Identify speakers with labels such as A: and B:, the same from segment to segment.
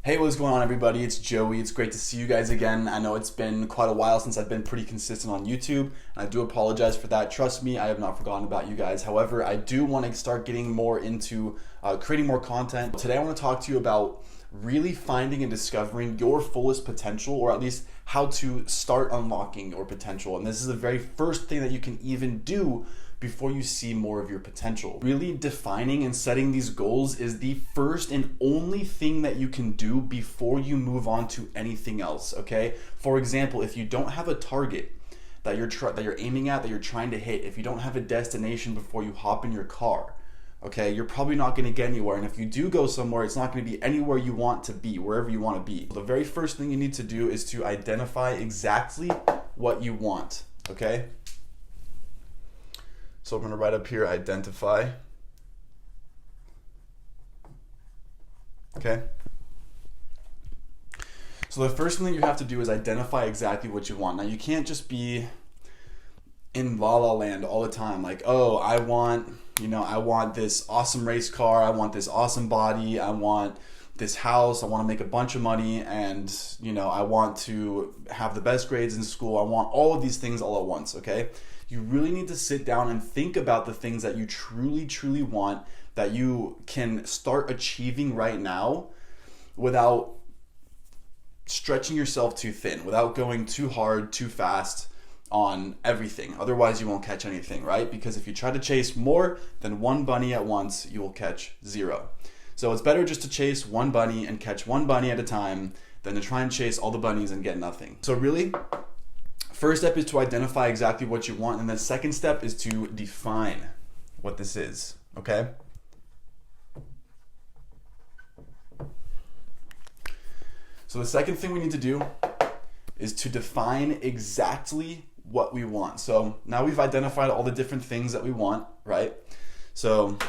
A: Hey, what's going on, everybody? It's Joey. It's great to see you guys again. I know it's been quite a while since I've been pretty consistent on YouTube, and I do apologize for that. Trust me, I have not forgotten about you guys. However, I do want to start getting more into creating more content. Today, I want to talk to you about really finding and discovering your fullest potential, or at least how to start unlocking your potential. And this is the very first thing that you can even do before you see more of your potential. Really defining and setting these goals is the first and only thing that you can do before you move on to anything else, okay? For example, if you don't have a target that you're aiming at, that you're trying to hit, if you don't have a destination before you hop in your car, okay, you're probably not going to get anywhere. And if you do go somewhere, it's not going to be anywhere you want to be, wherever you want to be. The very first thing you need to do is to identify exactly what you want, okay? So I'm going to write up here, identify. Okay. So the first thing that you have to do is identify exactly what you want. Now, you can't just be in la la land all the time. Like, oh, I want this awesome race car. I want this awesome body. I want this house. I want to make a bunch of money, and I want to have the best grades in school. I want all of these things all at once, okay? You really need to sit down and think about the things that you truly want, that you can start achieving right now without stretching yourself too thin, without going too hard, too fast on everything. Otherwise, you won't catch anything, right? Because if you try to chase more than one bunny at once, you will catch zero. So it's better just to chase one bunny and catch one bunny at a time than to try and chase all the bunnies and get nothing. So really, first step is to identify exactly what you want, and the second step is to define what this is, okay? So the second thing we need to do is to define exactly what we want. So now we've identified all the different things that we want, right? So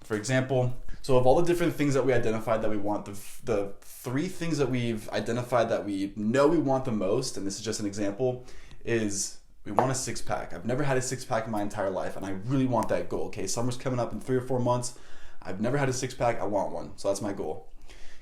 A: for example, of all the different things that we identified that we want, the three things that we've identified that we know we want the most, and this is just an example, is we want a six-pack. I've never had a six-pack in my entire life, and I really want that goal. Okay, summer's coming up in 3 or 4 months. I've never had a six-pack. I want one, so that's my goal.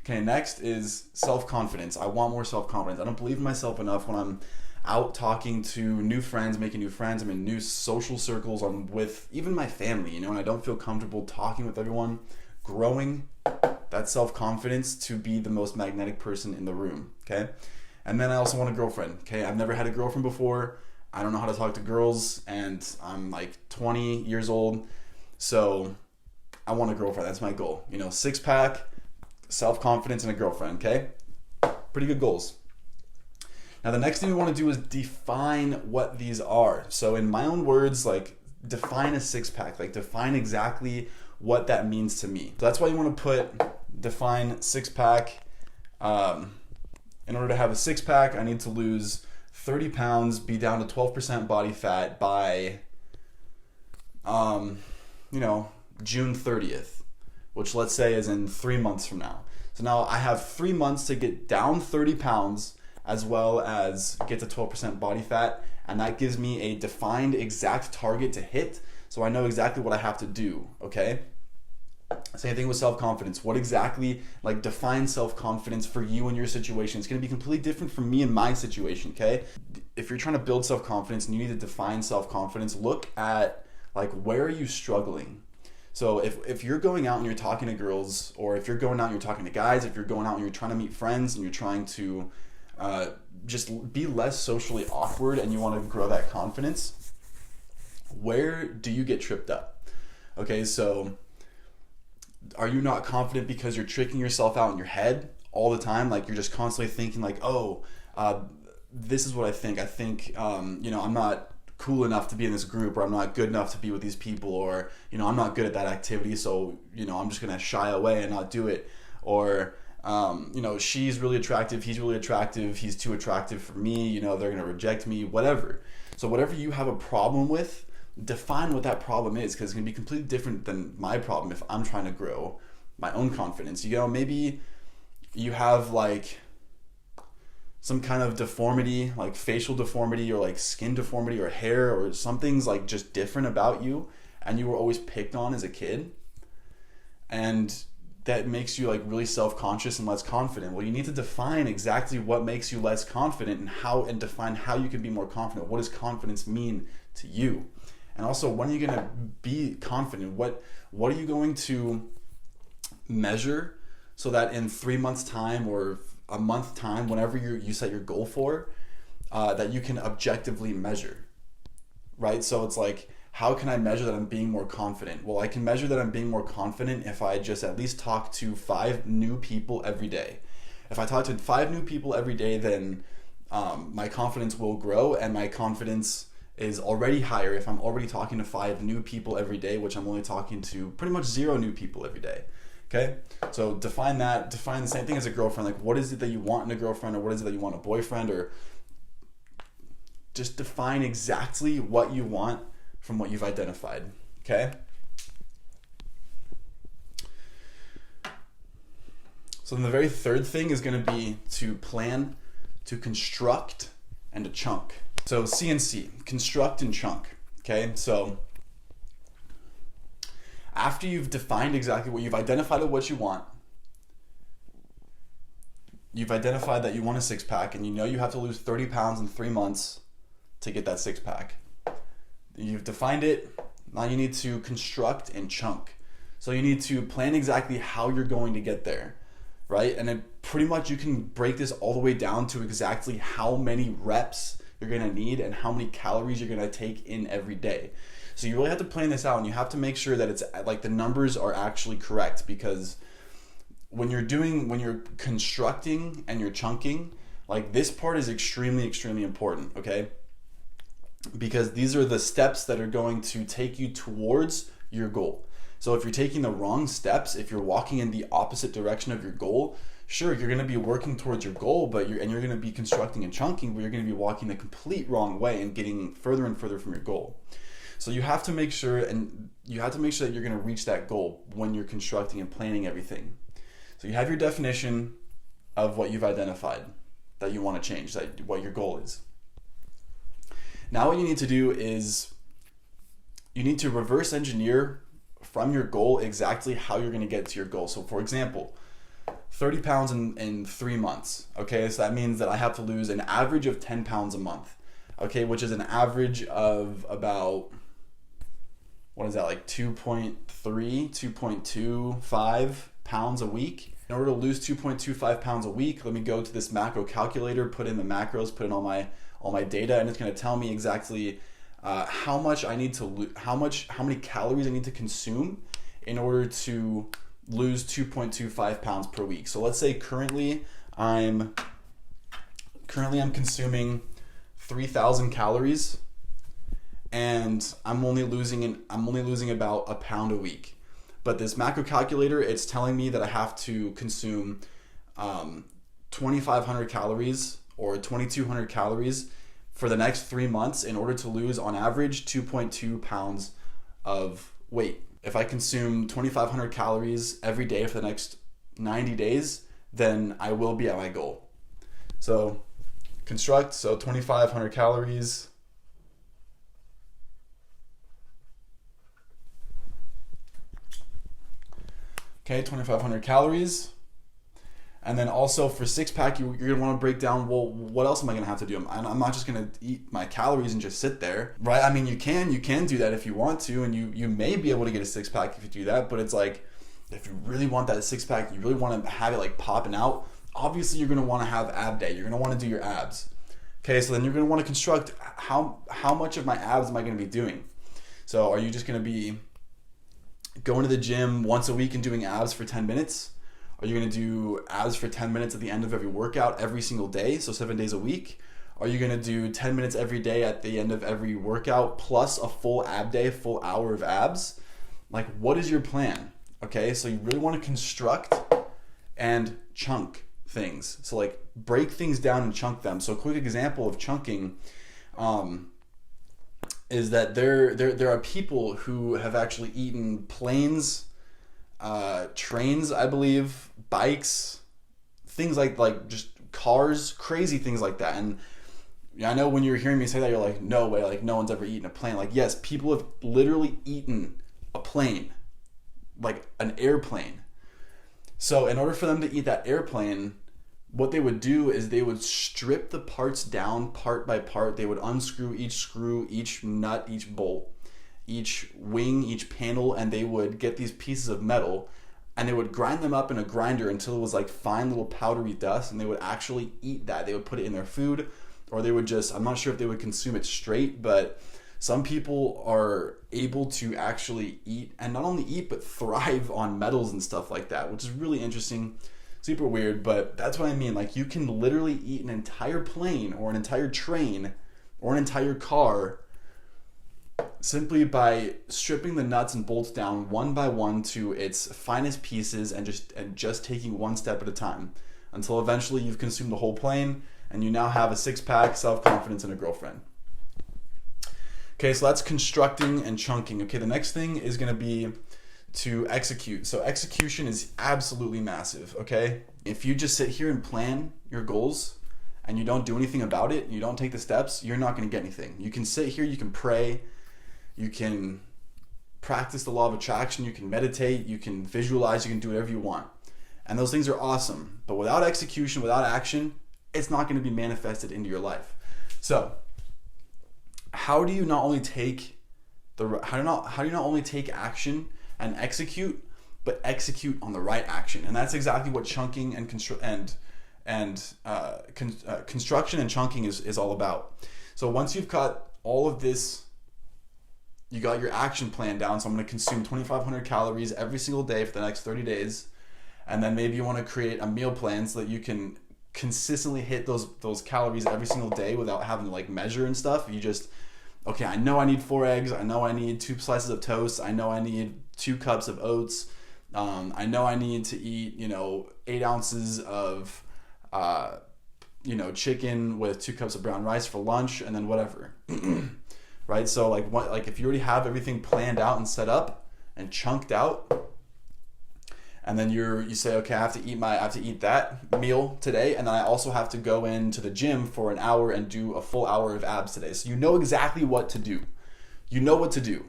A: Okay, next is self-confidence. I want more self-confidence. I don't believe in myself enough when I'm out talking to new friends, making new friends. I'm in new social circles. I'm with even my family, and I don't feel comfortable talking with everyone. Growing that self-confidence to be the most magnetic person in the room, okay? And then I also want a girlfriend, okay? I've never had a girlfriend before. I don't know how to talk to girls, and I'm like 20 years old, so I want a girlfriend. That's my goal. Six-pack, self-confidence, and a girlfriend, okay? Pretty good goals. Now, the next thing we want to do is define what these are. So in my own words, like, define a six-pack, like define exactly what that means to me. So that's why you want to define six-pack. In order to have a six-pack, I need to lose 30 pounds, be down to 12% body fat by, June 30th, which let's say is in 3 months from now. So now I have 3 months to get down 30 pounds as well as get to 12% body fat, and that gives me a defined exact target to hit, so I know exactly what I have to do, okay? Same thing with self-confidence. What exactly, define self-confidence for you and your situation. It's going to be completely different from me and my situation, okay? If you're trying to build self-confidence and you need to define self-confidence, look at, where are you struggling? So if you're going out and you're talking to girls, or if you're going out and you're talking to guys, if you're going out and you're trying to meet friends and you're trying to just be less socially awkward and you want to grow that confidence, where do you get tripped up? Okay, so are you not confident because you're tricking yourself out in your head all the time? You're just constantly thinking this is what I think. I think, I'm not cool enough to be in this group, or I'm not good enough to be with these people, or, I'm not good at that activity, so, I'm just going to shy away and not do it. Or, she's really attractive, he's really attractive, he's too attractive for me, they're going to reject me, whatever. So whatever you have a problem with, define what that problem is, because it's going to be completely different than my problem if I'm trying to grow my own confidence. Maybe you have some kind of deformity, like facial deformity, or skin deformity, or hair, or something's just different about you, and you were always picked on as a kid, and that makes you like really self-conscious and less confident? Well, you need to define exactly what makes you less confident and define how you can be more confident. What does confidence mean to you? And also, when are you going to be confident? What are you going to measure so that in 3 months time or a month time, whenever you set your goal for, that you can objectively measure, right? So it's like, how can I measure that I'm being more confident? Well, I can measure that I'm being more confident if I just at least talk to 5 new people every day. If I talk to 5 new people every day, then my confidence will grow, and my confidence is already higher if I'm already talking to 5 new people every day, which I'm only talking to pretty much 0 new people every day. Okay? So define that. Define the same thing as a girlfriend. Like, what is it that you want in a girlfriend, or what is it that you want in a boyfriend, or just define exactly what you want from what you've identified. Okay? So then the very third thing is going to be to plan, to construct, and to chunk. So CNC, construct and chunk. Okay? So after you've defined exactly what you've identified what you want, you've identified that you want a 6-pack, and you know you have to lose 30 pounds in 3 months to get that 6-pack. You've defined it. Now you need to construct and chunk. So you need to plan exactly how you're going to get there, right? And then pretty much you can break this all the way down to exactly how many reps you're going to need and how many calories you're going to take in every day. So you really have to plan this out, and you have to make sure that it's like the numbers are actually correct, because when you're constructing and you're chunking, like this part is extremely, extremely important, okay? Because these are the steps that are going to take you towards your goal. So if you're taking the wrong steps, if you're walking in the opposite direction of your goal, sure, you're going to be working towards your goal, but you're going to be constructing and chunking, but you're going to be walking the complete wrong way and getting further and further from your goal. So you have to make sure that you're going to reach that goal when you're constructing and planning everything. So you have your definition of what you've identified that you want to change, that what your goal is. Now what you need to do is you need to reverse engineer from your goal exactly how you're going to get to your goal. So for example, 30 pounds in 3 months. Okay, so that means that I have to lose an average of 10 pounds a month. Okay, which is an average of about, what is that, like 2.3, 2.25 pounds a week. In order to lose 2.25 pounds a week, let me go to this macro calculator, put in the macros, put in all my data, and it's going to tell me exactly how much I need to how many calories I need to consume in order to lose 2.25 pounds per week. So let's say currently I'm consuming 3,000 calories, and I'm only losing about a pound a week. But this macro calculator, it's telling me that I have to consume 2,500 calories or 2,200 calories for the next 3 months in order to lose on average 2.2 pounds of weight. If I consume 2,500 calories every day for the next 90 days, then I will be at my goal. So construct, so 2,500 calories. Okay, 2,500 calories. And then also for 6-pack, you're going to want to break down, well, what else am I going to have to do? I'm not just going to eat my calories and just sit there, right? I mean, you can do that if you want to, and you may be able to get a 6-pack if you do that, but it's like, if you really want that 6-pack, you really want to have it like popping out, obviously you're going to want to have ab day. You're going to want to do your abs. Okay, so then you're going to want to construct how much of my abs am I going to be doing? So are you just going to be going to the gym once a week and doing abs for 10 minutes? Are you going to do abs for 10 minutes at the end of every workout every single day, so 7 days a week? Are you going to do 10 minutes every day at the end of every workout plus a full ab day, full hour of abs? Like, what is your plan? Okay, so you really want to construct and chunk things. So like break things down and chunk them. So a quick example of chunking is that there are people who have actually eaten planes, trains, I believe, bikes, things like just cars, crazy things like that. And I know when you're hearing me say that, you're like, no way, like no one's ever eaten a plane. Like, yes, people have literally eaten a plane, like an airplane. So in order for them to eat that airplane, what they would do is they would strip the parts down part by part. They would unscrew each screw, each nut, each bolt, each wing, each panel, and they would get these pieces of metal and they would grind them up in a grinder until it was like fine little powdery dust, and they would actually eat that. They would put it in their food, or they would just, I'm not sure if they would consume it straight, but some people are able to actually eat, and not only eat, but thrive on metals and stuff like that, which is really interesting, super weird, but that's what I mean. Like, you can literally eat an entire plane or an entire train or an entire car simply by stripping the nuts and bolts down one by one to its finest pieces and just taking one step at a time until eventually you've consumed the whole plane and you now have a six-pack, self-confidence, and a girlfriend. Okay, so that's constructing and chunking. Okay, the next thing is going to be to execute. So execution is absolutely massive, okay? If you just sit here and plan your goals and you don't do anything about it, you don't take the steps, you're not going to get anything. You can sit here, you can pray, you can practice the law of attraction, you can meditate, you can visualize, you can do whatever you want. And those things are awesome. But without execution, without action, it's not going to be manifested into your life. So, how do you not only take action and execute, but execute on the right action? And that's exactly what chunking and construction and chunking is all about. So once you've got all of this, you got your action plan down. So I'm going to consume 2,500 calories every single day for the next 30 days. And then maybe you want to create a meal plan so that you can consistently hit those calories every single day without having to like measure and stuff. You just, okay, I know I need 4 eggs. I know I need 2 slices of toast. I know I need 2 cups of oats. I know I need to eat, 8 ounces of, chicken with 2 cups of brown rice for lunch, and then whatever. Right? So like if you already have everything planned out and set up and chunked out, and then you say, okay, I have to eat that meal today, and then I also have to go into the gym for an hour and do a full hour of abs today. So you know exactly what to do. You know what to do.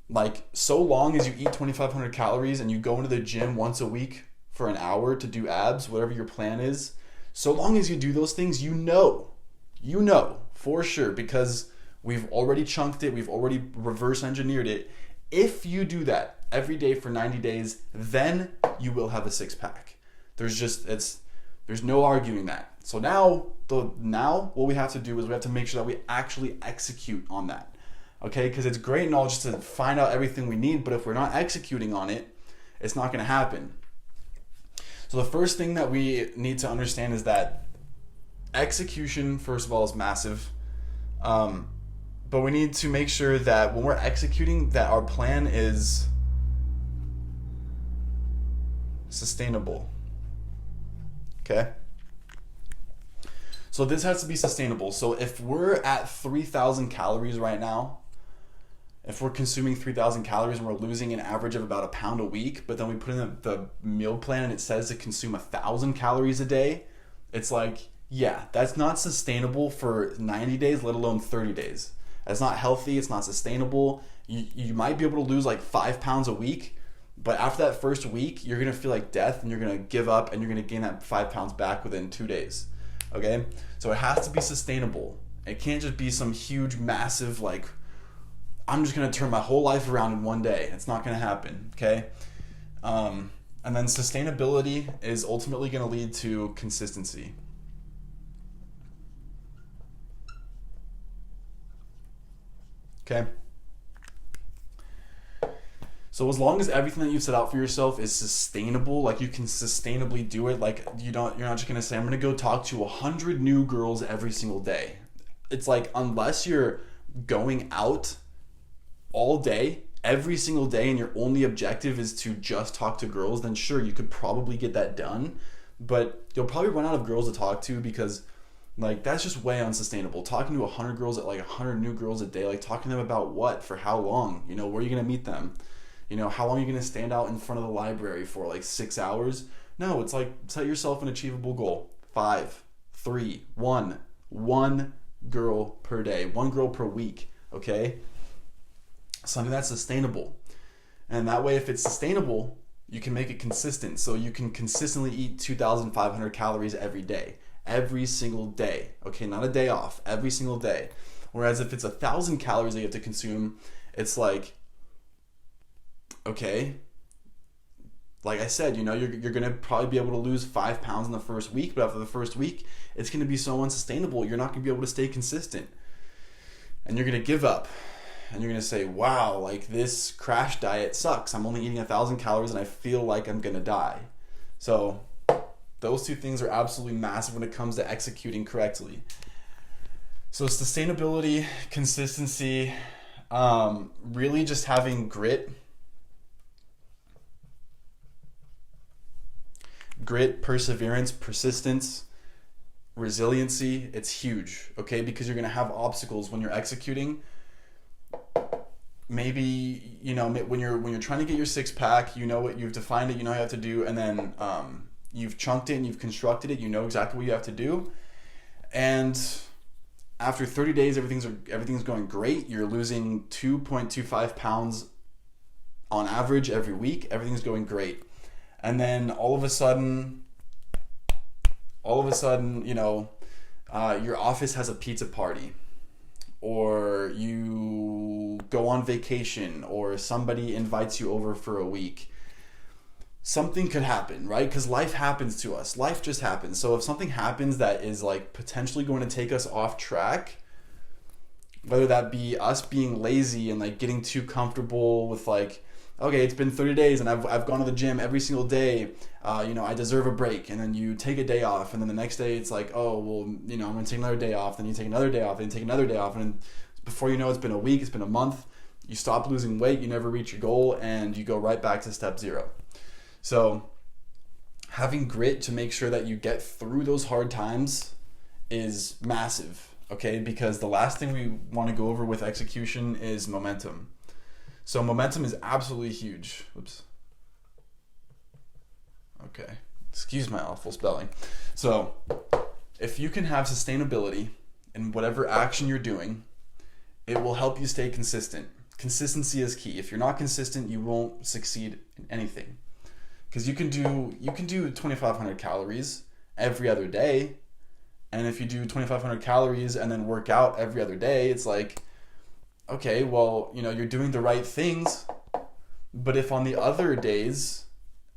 A: Like, so long as you eat 2,500 calories and you go into the gym once a week for an hour to do abs, whatever your plan is, so long as you do those things, you know for sure, because we've already chunked it, we've already reverse engineered it. If you do that every day for 90 days, then you will have a 6-pack. There's no arguing that. So now what we have to do is we have to make sure that we actually execute on that. Okay, because it's great and all just to find out everything we need, but if we're not executing on it, it's not going to happen. So the first thing that we need to understand is that execution, first of all, is massive. But we need to make sure that when we're executing, that our plan is sustainable. Okay? So this has to be sustainable. So if we're at 3,000 calories right now, if we're consuming 3,000 calories and we're losing an average of about a pound a week, but then we put in the meal plan and it says to consume 1,000 calories a day, it's like, yeah, that's not sustainable for 90 days, let alone 30 days. That's not healthy. It's not sustainable. You might be able to lose like 5 pounds a week, but after that first week, you're going to feel like death and you're going to give up and you're going to gain that 5 pounds back within 2 days. Okay? So it has to be sustainable. It can't just be some huge, massive, like, I'm just going to turn my whole life around in one day. It's not going to happen. Okay? And then sustainability is ultimately going to lead to consistency. Okay? So as long as everything that you've set out for yourself is sustainable, like you can sustainably do it, like you're not just gonna say, I'm gonna go talk to 100 new girls every single day. It's like, unless you're going out all day, every single day, and your only objective is to just talk to girls, then sure, you could probably get that done, but you'll probably run out of girls to talk to, because like, that's just way unsustainable. Talking to 100 girls, at like 100 new girls a day, like talking to them about what, for how long, where are you going to meet them? How long are you going to stand out in front of the library for, like 6 hours? No, it's like, set yourself an achievable goal. 5, 3, 1. 1 girl per day, 1 girl per week, okay? Something that's sustainable. And that way, if it's sustainable, You can make it consistent. So you can consistently eat 2,500 calories every day. Every single day. Okay, not a day off. Every single day. Whereas if it's 1,000 calories that you have to consume, it's like, okay, like I said, you know, you're going to probably be able to lose 5 pounds in the first week, but after the first week, it's going to be so unsustainable. You're not going to be able to stay consistent. And you're going to give up. And you're going to say, wow, like this crash diet sucks. I'm only eating 1,000 calories and I feel like I'm going to die. So those two things are absolutely massive when it comes to executing correctly. So sustainability, consistency, really just having grit, perseverance, persistence, resiliency, it's huge, okay? Because you're going to have obstacles when you're executing. Maybe, you know, when you're trying to get your 6-pack, you know what you've defined it, you know what you have to do, and then you've chunked it and you've constructed it, you know exactly what you have to do. And after 30 days, everything's going great. You're losing 2.25 pounds on average every week. Everything's going great. And then all of a sudden, you know, your office has a pizza party, or you go on vacation, or somebody invites you over for a week. Something could happen, right? Because life happens to us. Life just happens. So if something happens that is like potentially going to take us off track, whether that be us being lazy and like getting too comfortable with like, okay, it's been 30 days and I've gone to the gym every single day. You know, I deserve a break. And then you take a day off, and then the next day it's like, oh, well, you know, I'm going to take another day off. Then you take another day off, and you take another day off. And then before you know, it's been a week, it's been a month. You stop losing weight, you never reach your goal, and you go right back to step 0. So having grit to make sure that you get through those hard times is massive, okay? Because the last thing we want to go over with execution is momentum. So momentum is absolutely huge. Oops. Okay. Excuse my awful spelling. So if you can have sustainability in whatever action you're doing, it will help you stay consistent. Consistency is key. If you're not consistent, you won't succeed in anything. Because you can do 2,500 calories every other day, and if you do 2,500 calories and then work out every other day, it's like, okay, well, you know, you're doing the right things, but if on the other days,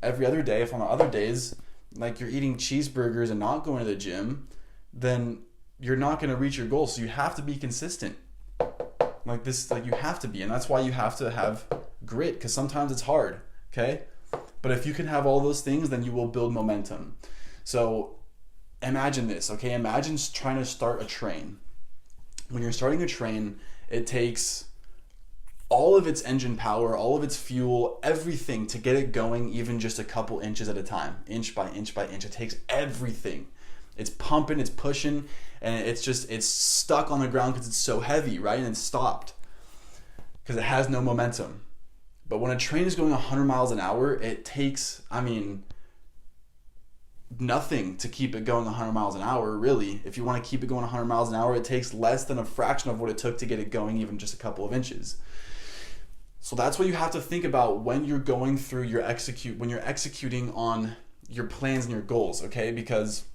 A: every other day, if on the other days, like you're eating cheeseburgers and not going to the gym, then you're not going to reach your goal. So you have to be consistent. Like you have to be, and that's why you have to have grit, because sometimes it's hard, okay? But if you can have all those things, then you will build momentum. So imagine this, okay? Imagine trying to start a train. When you're starting a train, it takes all of its engine power, all of its fuel, everything to get it going, even just a couple inches at a time, inch by inch by inch. It takes everything. It's pumping, it's pushing, and it's stuck on the ground because it's so heavy, right? And it's stopped because it has no momentum. But when a train is going 100 miles an hour, it takes, nothing to keep it going 100 miles an hour, really. If you want to keep it going 100 miles an hour, it takes less than a fraction of what it took to get it going even just a couple of inches. So that's what you have to think about when you're going through when you're executing on your plans and your goals, okay? Because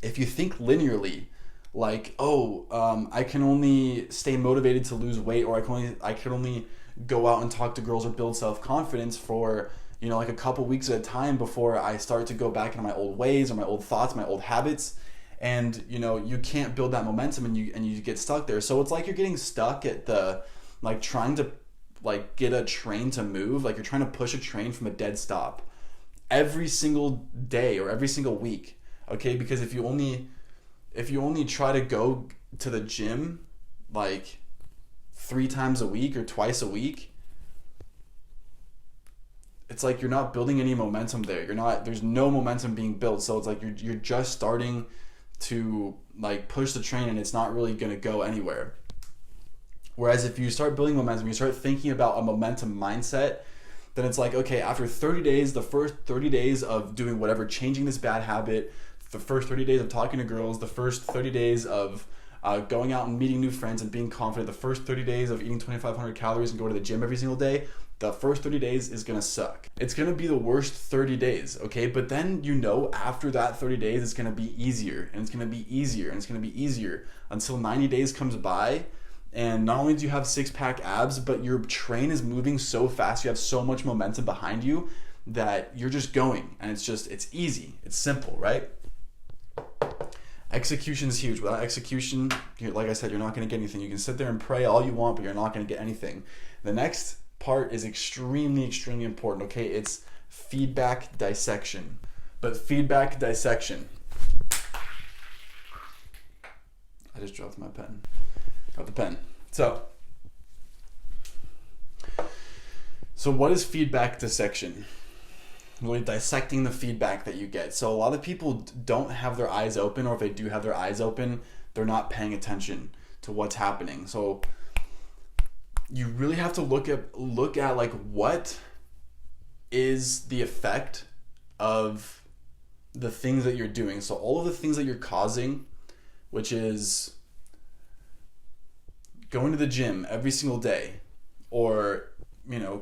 A: if you think linearly, like, I can only stay motivated to lose weight, or I can only go out and talk to girls or build self-confidence for, you know, like a couple weeks at a time before I start to go back into my old ways or my old thoughts, my old habits. And, you know, you can't build that momentum, and you get stuck there. So it's like you're getting stuck at the, like, trying to, like, get a train to move. Like, you're trying to push a train from a dead stop every single day or every single week, okay? Because if you only try to go to the gym, like, 3 times a week or twice a week, it's like you're not building any momentum there. There's no momentum being built. So it's like you're just starting to, like, push the train, and it's not really going to go anywhere. Whereas if you start building momentum, you start thinking about a momentum mindset, then it's like, okay, after 30 days, the first 30 days of doing whatever, changing this bad habit, the first 30 days of talking to girls, the first 30 days of going out and meeting new friends and being confident. The first 30 days of eating 2,500 calories and going to the gym every single day, the first 30 days is gonna suck. It's gonna be the worst 30 days, okay? But then after that 30 days, it's gonna be easier, and it's gonna be easier, and it's gonna be easier until 90 days comes by. And not only do you have six-pack abs, but your train is moving so fast, you have so much momentum behind you that you're just going, and it's easy, it's simple, right? Execution is huge. Without execution, like I said, you're not going to get anything. You can sit there and pray all you want, but you're not going to get anything. The next part is extremely, extremely important, okay? It's feedback dissection. But feedback dissection. I just dropped my pen. Got the pen. So what is feedback dissection? Really dissecting the feedback that you get. So a lot of people don't have their eyes open, or if they do have their eyes open, they're not paying attention to what's happening. So you really have to look at like, what is the effect of the things that you're doing. So all of the things that you're causing, which is going to the gym every single day, or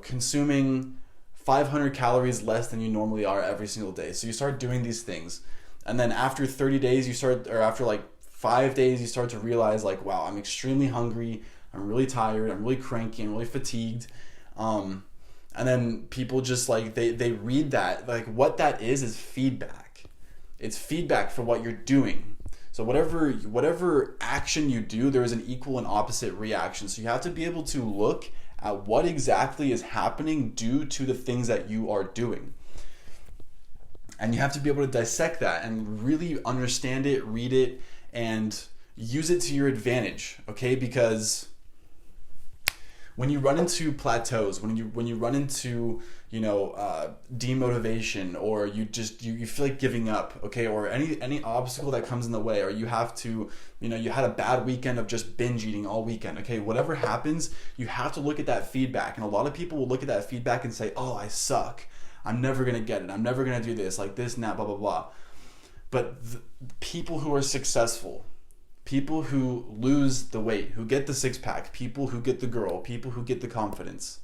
A: consuming 500 calories less than you normally are every single day. So you start doing these things, and then after 30 days after like 5 days, you start to realize like, wow, I'm extremely hungry, I'm really tired, I'm really cranky, I'm really fatigued. And then people just like, they read that, like what that is feedback. It's feedback for what you're doing. So whatever action you do, there is an equal and opposite reaction. So you have to be able to look at what exactly is happening due to the things that you are doing. And you have to be able to dissect that and really understand it, read it, and use it to your advantage, okay? Because when you run into plateaus, when you run into demotivation, or you feel like giving up, okay, or any obstacle that comes in the way, or you have to, you had a bad weekend of just binge eating all weekend, okay, whatever happens, you have to look at that feedback. And a lot of people will look at that feedback and say, oh, I suck, I'm never gonna get it, I'm never gonna do this, like this and that, blah blah blah. But people who are successful, people who lose the weight, who get the six-pack, people who get the girl, people who get the confidence,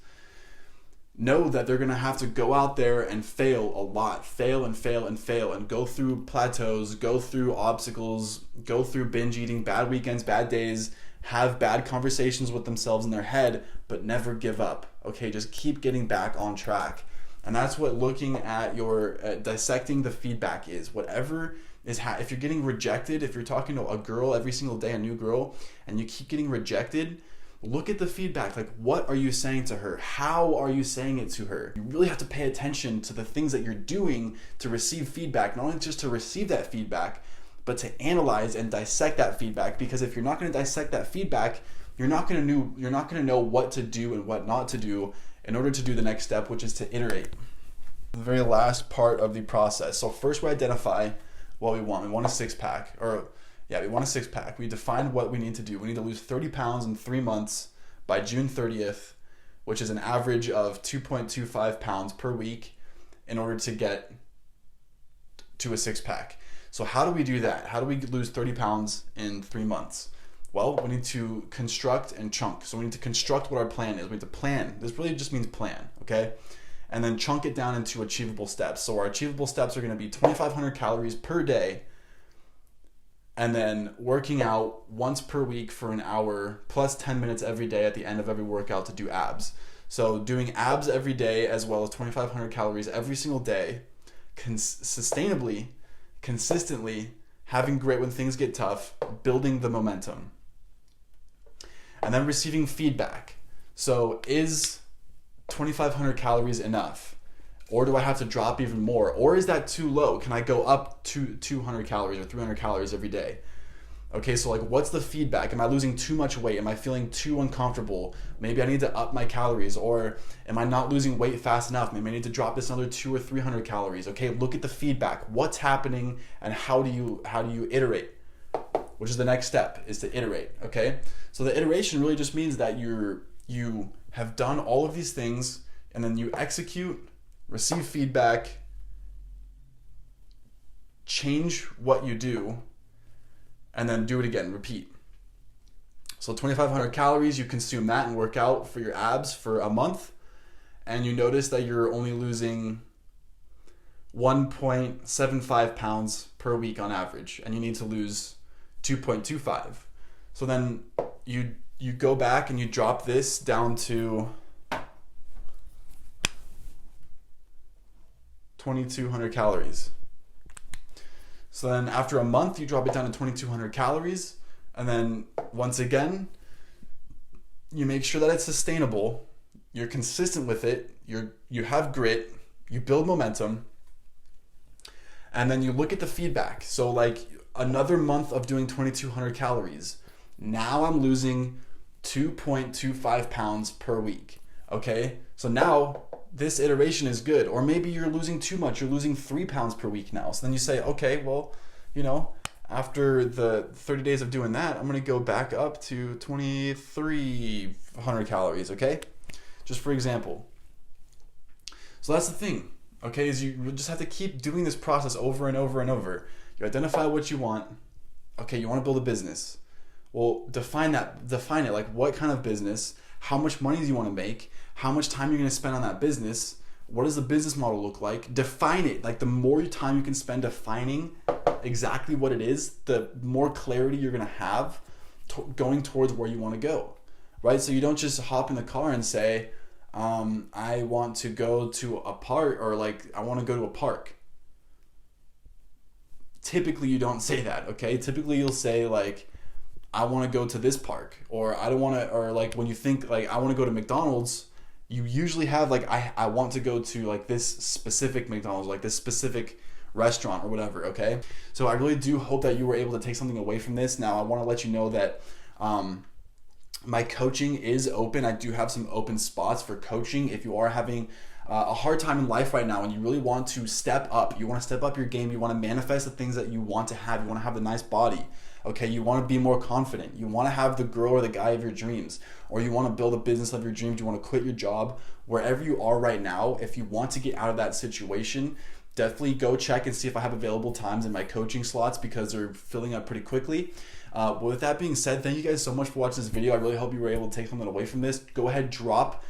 A: know that they're going to have to go out there and fail a lot, fail, and go through plateaus, go through obstacles, go through binge eating, bad weekends, bad days, have bad conversations with themselves in their head, but never give up, okay? Just keep getting back on track. And that's what looking at your dissecting the feedback is. Whatever is if you're getting rejected, if you're talking to a girl every single day, a new girl, and you keep getting rejected, look at the feedback. Like, what are you saying to her? How are you saying it to her? You really have to pay attention to the things that you're doing to receive feedback, not only just to receive that feedback, but to analyze and dissect that feedback. Because if you're not going to dissect that feedback, you're not going to know what to do and what not to do in order to do the next step, which is to iterate. The very last part of the process. So first we identify what we want. We want a six-pack, we want a six-pack. We define what we need to do. We need to lose 30 pounds in 3 months by June 30th, which is an average of 2.25 pounds per week in order to get to a six-pack. So how do we do that? How do we lose 30 pounds in 3 months? Well, we need to construct and chunk. So we need to construct what our plan is. We need to plan. This really just means plan, okay? And then chunk it down into achievable steps. So our achievable steps are going to be 2,500 calories per day, and then working out once per week for an hour, plus 10 minutes every day at the end of every workout to do abs. So doing abs every day, as well as 2,500 calories every single day, sustainably, consistently, having grit when things get tough, building the momentum. And then receiving feedback. So is 2,500 calories enough? Or do I have to drop even more? Or is that too low? Can I go up to 200 calories or 300 calories every day? Okay, so like, what's the feedback? Am I losing too much weight? Am I feeling too uncomfortable? Maybe I need to up my calories. Or am I not losing weight fast enough? Maybe I need to drop this another 200 or 300 calories. Okay, look at the feedback. What's happening, and how do you iterate? Which is the next step, is to iterate, okay? So the iteration really just means that you have done all of these things, and then you execute, receive feedback, change what you do, and then do it again, repeat. So 2,500 calories, you consume that and work out for your abs for a month, and you notice that you're only losing 1.75 pounds per week on average, and you need to lose 2.25. So then you go back and you drop this down to 2,200 calories. So then after a month, you drop it down to 2,200 calories. And then once again, you make sure that it's sustainable. You're consistent with it. You have grit. You build momentum. And then you look at the feedback. So like another month of doing 2,200 calories. Now I'm losing 2.25 pounds per week. Okay? So now this iteration is good. Or maybe you're losing too much. You're losing 3 pounds per week now. So then you say, okay, well, after the 30 days of doing that, I'm going to go back up to 2,300 calories, okay? Just for example. So that's the thing, okay, is you just have to keep doing this process over and over and over. You identify what you want. Okay, you want to build a business. Well, define it, like what kind of business, how much money do you want to make, how much time you're going to spend on that business, what does the business model look like? Define it. Like the more time you can spend defining exactly what it is, the more clarity you're going to have going towards where you want to go, right? So you don't just hop in the car and say, I want to go to a park, or like, I want to go to a park. Typically you don't say that, okay? Typically you'll say like, I want to go to this park, or I don't want to, or like when you think like, I want to go to McDonald's, you usually have like, I want to go to like this specific McDonald's, like this specific restaurant or whatever, okay? So I really do hope that you were able to take something away from this. Now I want to let you know that my coaching is open. I do have some open spots for coaching. If you are having a hard time in life right now and you really want to step up, you want to step up your game, you want to manifest the things that you want to have, you want to have the nice body, okay? You want to be more confident, you want to have the girl or the guy of your dreams, or you want to build a business of your dreams, you want to quit your job, wherever you are right now. If you want to get out of that situation, definitely go check and see if I have available times in my coaching slots, because they're filling up pretty quickly. But with that being said, thank you guys so much for watching this video. I really hope you were able to take something away from this. Go ahead,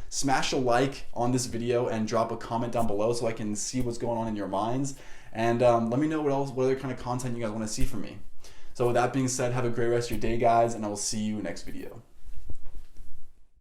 A: smash a like on this video and drop a comment down below so I can see what's going on in your minds. And let me know what other kind of content you guys want to see from me. So with that being said, have a great rest of your day, guys, and I will see you next video.